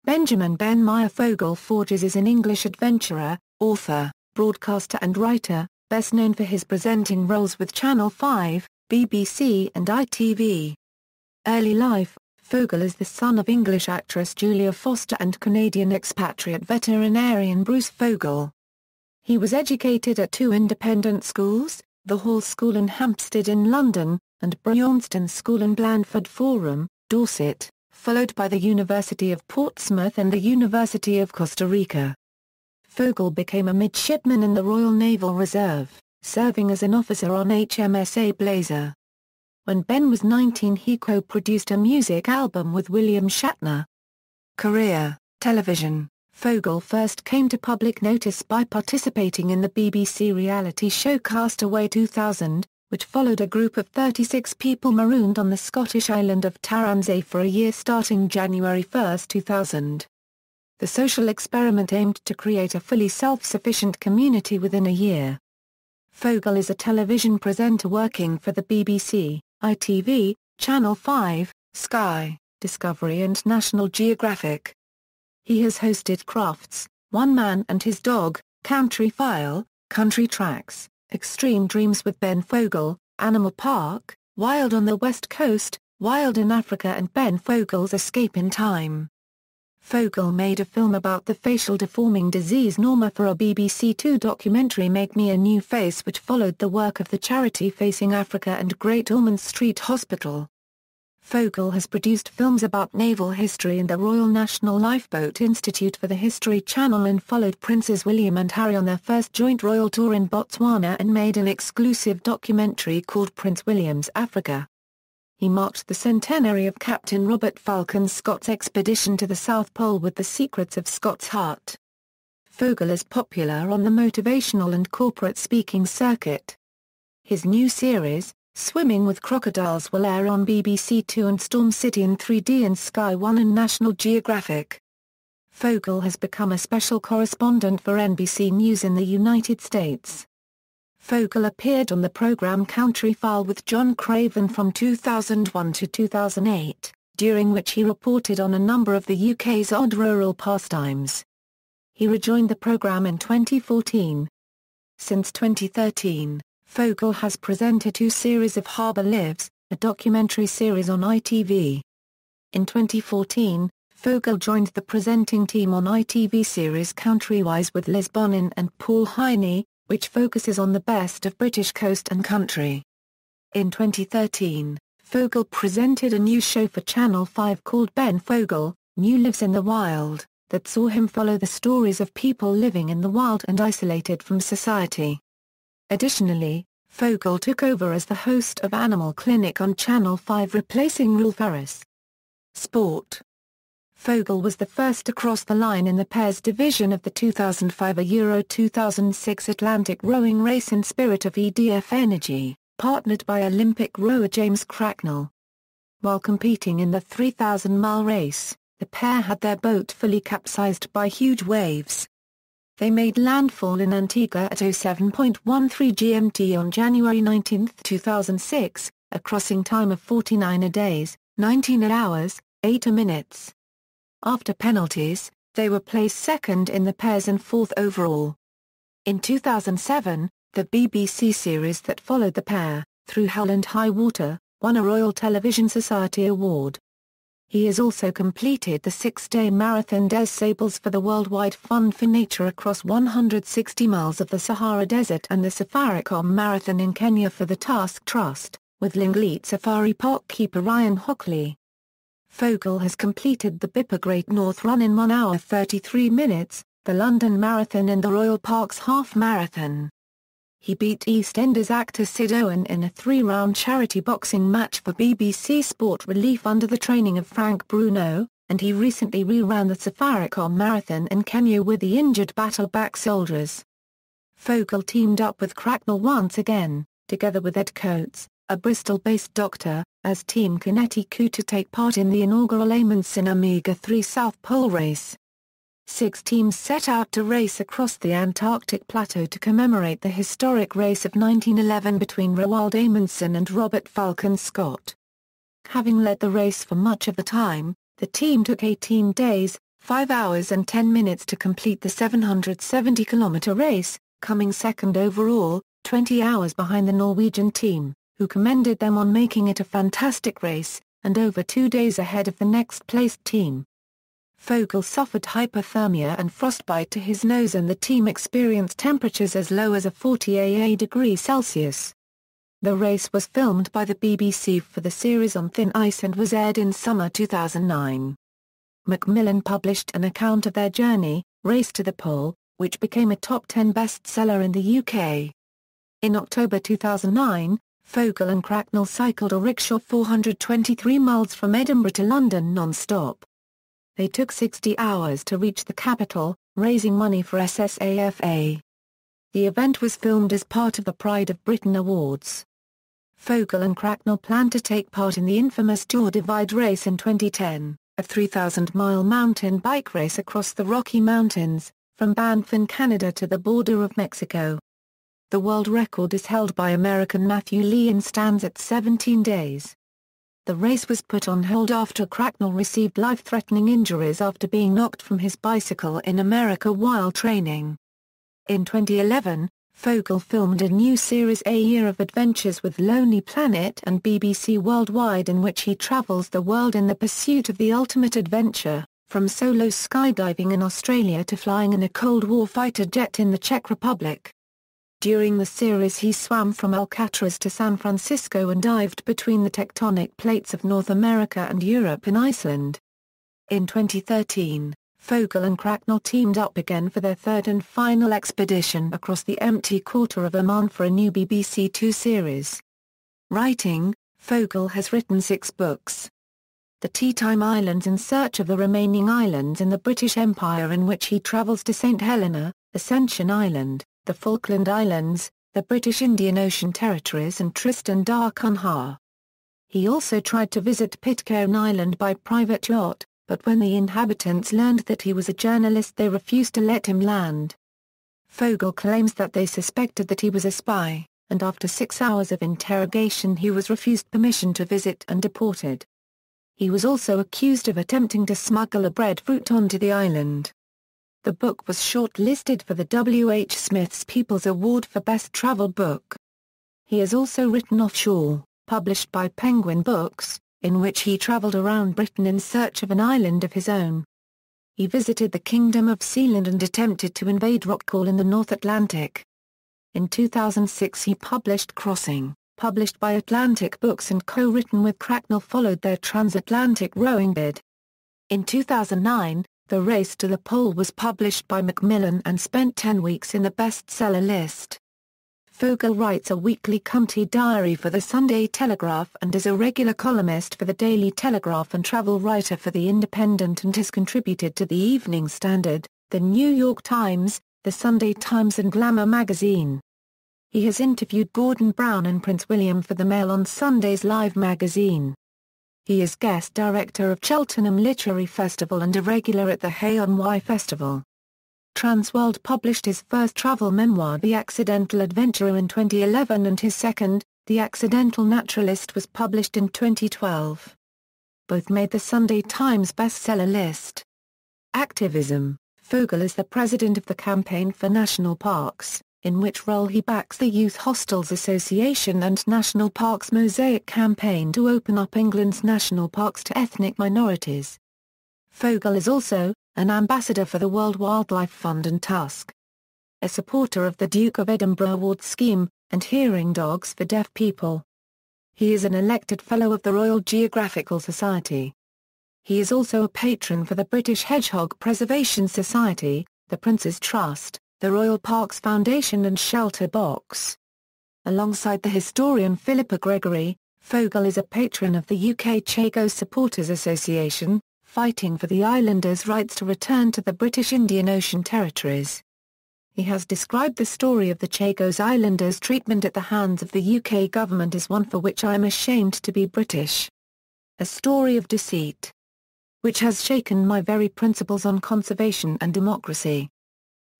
Benjamin "Ben" Myer Fogle FRGS is an English adventurer, author, broadcaster and writer, best known for his presenting roles with Channel 5, BBC and ITV. Early life: Fogle is the son of English actress Julia Foster and Canadian expatriate veterinarian Bruce Fogle. He was educated at two independent schools, the Hall School in Hampstead in London, and Bryanston School in Blandford Forum, Dorset, followed by the University of Portsmouth and the University of Costa Rica. Fogle became a midshipman in the Royal Naval Reserve, serving as an officer on HMS Blazer. When Ben was 19, he co-produced a music album with William Shatner. Career: television. Fogle first came to public notice by participating in the BBC reality show Castaway 2000, which followed a group of 36 people marooned on the Scottish island of Taranzay for a year starting January 1, 2000. The social experiment aimed to create a fully self-sufficient community within a year. Fogle is a television presenter working for the BBC, ITV, Channel 5, Sky, Discovery and National Geographic. He has hosted Crafts, One Man and His Dog, Country File, Country Tracks, Extreme Dreams with Ben Fogle, Animal Park, Wild on the West Coast, Wild in Africa and Ben Fogle's Escape in Time. Fogle made a film about the facial deforming disease Norma for a BBC Two documentary Make Me a New Face, which followed the work of the charity Facing Africa and Great Ormond Street Hospital. Fogle has produced films about naval history and the Royal National Lifeboat Institute for the History Channel and followed Princes William and Harry on their first joint royal tour in Botswana and made an exclusive documentary called Prince William's Africa. He marked the centenary of Captain Robert Falcon Scott's expedition to the South Pole with The Secrets of Scott's Heart. Fogle is popular on the motivational and corporate speaking circuit. His new series, Swimming with Crocodiles, will air on BBC Two and Storm City in 3D and Sky One and National Geographic. Fogle has become a special correspondent for NBC News in the United States. Fogle appeared on the programme Country File with John Craven from 2001 to 2008, during which he reported on a number of the UK's odd rural pastimes. He rejoined the programme in 2014. Since 2013, Fogle has presented two series of Harbour Lives, a documentary series on ITV. In 2014, Fogle joined the presenting team on ITV series Countrywise with Liz Bonin and Paul Heine, which focuses on the best of British coast and country. In 2013, Fogle presented a new show for Channel 5 called Ben Fogle, New Lives in the Wild, that saw him follow the stories of people living in the wild and isolated from society. Additionally, Fogle took over as the host of Animal Clinic on Channel 5, replacing Rule Ferris. Sport. Fogle was the first to cross the line in the pairs division of the 2005 Euro 2006 Atlantic rowing race in spirit of EDF Energy, partnered by Olympic rower James Cracknell. While competing in the 3,000-mile race, the pair had their boat fully capsized by huge waves. They made landfall in Antigua at 07:13 GMT on January 19, 2006, a crossing time of 49 days, 19 hours, 8 minutes. After penalties, they were placed second in the pairs and fourth overall. In 2007, the BBC series that followed the pair, Through Hell and High Water, won a Royal Television Society Award. He has also completed the 6-day Marathon des Sables for the Worldwide Fund for Nature across 160 miles of the Sahara Desert and the Safaricom Marathon in Kenya for the Task Trust, with Lingleat Safari Park keeper Ryan Hockley. Fogle has completed the Bipper Great North Run in 1 hour 33 minutes, the London Marathon and the Royal Parks Half Marathon. He beat EastEnders actor Sid Owen in a 3-round charity boxing match for BBC Sport Relief under the training of Frank Bruno, and he recently re-ran the Safaricom Marathon in Kenya with the injured Battleback Soldiers. Fogle teamed up with Cracknell once again, together with Ed Coates, a Bristol-based doctor, as Team Kinetic to take part in the inaugural Amundsen Omega-3 South Pole race. 6 teams set out to race across the Antarctic Plateau to commemorate the historic race of 1911 between Roald Amundsen and Robert Falcon Scott. Having led the race for much of the time, the team took 18 days, 5 hours and 10 minutes to complete the 770-kilometer race, coming second overall, 20 hours behind the Norwegian team, who commended them on making it a fantastic race, and over 2 days ahead of the next-placed team. Fogle suffered hypothermia and frostbite to his nose, and the team experienced temperatures as low as 40 degrees Celsius. The race was filmed by the BBC for the series On Thin Ice and was aired in summer 2009. Macmillan published an account of their journey, Race to the Pole, which became a top 10 bestseller in the UK. In October 2009, Fogle and Cracknell cycled a rickshaw 423 miles from Edinburgh to London non-stop. They took 60 hours to reach the capital, raising money for SSAFA. The event was filmed as part of the Pride of Britain Awards. Fogle and Cracknell planned to take part in the infamous Jaw Divide race in 2010, a 3,000-mile mountain bike race across the Rocky Mountains, from Banff in Canada to the border of Mexico. The world record is held by American Matthew Lee and stands at 17 days. The race was put on hold after Cracknell received life-threatening injuries after being knocked from his bicycle in America while training. In 2011, Fogle filmed a new series, A Year of Adventures with Lonely Planet and BBC Worldwide, in which he travels the world in the pursuit of the ultimate adventure, from solo skydiving in Australia to flying in a Cold War fighter jet in the Czech Republic. During the series he swam from Alcatraz to San Francisco and dived between the tectonic plates of North America and Europe in Iceland. In 2013, Fogle and Cracknell teamed up again for their third and final expedition across the empty Quarter of Oman for a new BBC Two series. Writing, Fogle has written 6 books. The Tea Time Islands in Search of the Remaining Islands in the British Empire, in which he travels to St Helena, Ascension Island, the Falkland Islands, the British Indian Ocean Territories and Tristan da Cunha. He also tried to visit Pitcairn Island by private yacht, but when the inhabitants learned that he was a journalist they refused to let him land. Fogle claims that they suspected that he was a spy, and after 6 hours of interrogation he was refused permission to visit and deported. He was also accused of attempting to smuggle a breadfruit onto the island. The book was shortlisted for the W. H. Smith's People's Award for Best Travel Book. He has also written Offshore, published by Penguin Books, in which he travelled around Britain in search of an island of his own. He visited the Kingdom of Sealand and attempted to invade Rockall in the North Atlantic. In 2006 he published Crossing, published by Atlantic Books and co-written with Cracknell, followed their transatlantic rowing bid. In 2009, The Race to the Pole was published by Macmillan and spent 10 weeks in the bestseller list. Fogle writes a weekly County diary for the Sunday Telegraph and is a regular columnist for the Daily Telegraph and travel writer for The Independent, and has contributed to the Evening Standard, the New York Times, the Sunday Times and Glamour magazine. He has interviewed Gordon Brown and Prince William for the Mail on Sunday's Live magazine. He is guest director of Cheltenham Literary Festival and a regular at the Hay-on-Wye Festival. Transworld published his first travel memoir, The Accidental Adventurer, in 2011, and his second, The Accidental Naturalist, was published in 2012. Both made the Sunday Times bestseller list. Activism. Fogle is the president of the Campaign for National Parks, in which role he backs the Youth Hostels Association and National Parks Mosaic campaign to open up England's national parks to ethnic minorities. Fogle is also an ambassador for the World Wildlife Fund and Tusk. A supporter of the Duke of Edinburgh Award scheme, and Hearing Dogs for Deaf People. He is an elected Fellow of the Royal Geographical Society. He is also a patron for the British Hedgehog Preservation Society, the Prince's Trust, the Royal Parks Foundation and Shelter Box. Alongside the historian Philippa Gregory, Fogle is a patron of the UK Chagos Supporters Association, fighting for the islanders' rights to return to the British Indian Ocean Territories. He has described the story of the Chagos Islanders' treatment at the hands of the UK government as one for which I am ashamed to be British. A story of deceit, which has shaken my very principles on conservation and democracy.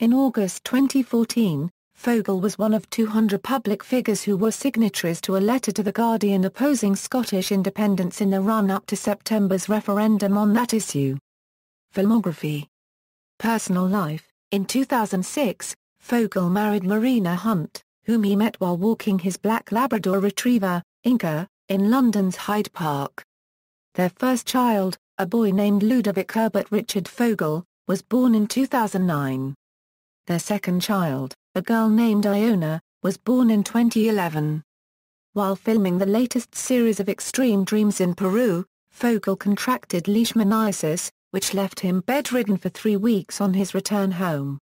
In August 2014, Fogle was one of 200 public figures who were signatories to a letter to The Guardian opposing Scottish independence in the run-up to September's referendum on that issue. Filmography. Personal life. In 2006, Fogle married Marina Hunt, whom he met while walking his black Labrador Retriever, Inca, in London's Hyde Park. Their first child, a boy named Ludovic Herbert Richard Fogle, was born in 2009. Their second child, a girl named Iona, was born in 2011. While filming the latest series of Extreme Dreams in Peru, Fogle contracted leishmaniasis, which left him bedridden for 3 weeks on his return home.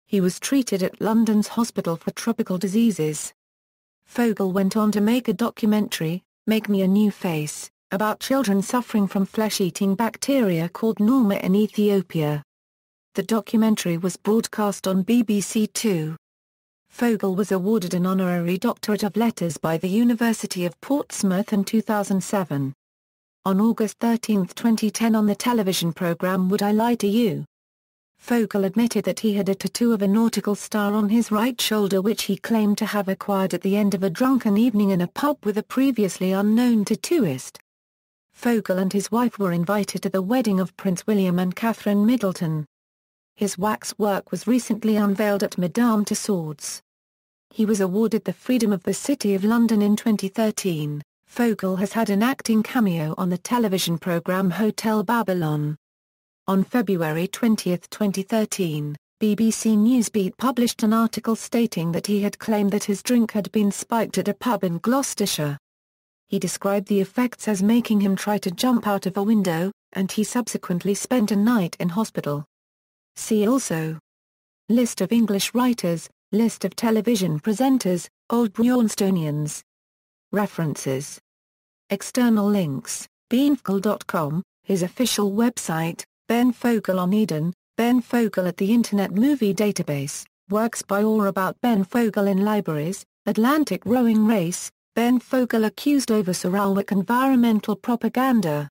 He was treated at London's Hospital for Tropical Diseases. Fogle went on to make a documentary, Make Me a New Face, about children suffering from flesh-eating bacteria called Norma in Ethiopia. The documentary was broadcast on BBC Two. Fogle was awarded an honorary Doctorate of Letters by the University of Portsmouth in 2007. On August 13, 2010 on the television programme Would I Lie to You?, Fogle admitted that he had a tattoo of a nautical star on his right shoulder which he claimed to have acquired at the end of a drunken evening in a pub with a previously unknown tattooist. Fogle and his wife were invited to the wedding of Prince William and Catherine Middleton. His wax work was recently unveiled at Madame Tussauds. He was awarded the Freedom of the City of London in 2013. Fogle has had an acting cameo on the television programme Hotel Babylon. On February 20, 2013, BBC Newsbeat published an article stating that he had claimed that his drink had been spiked at a pub in Gloucestershire. He described the effects as making him try to jump out of a window, and he subsequently spent a night in hospital. See also: List of English writers, List of television presenters, Old Bjornstonians. References. External links: benfogle.com, his official website, Ben Fogle on Eden, Ben Fogle at the Internet Movie Database, works by or about Ben Fogle in libraries, Atlantic rowing race, Ben Fogle accused over Sarawak environmental propaganda.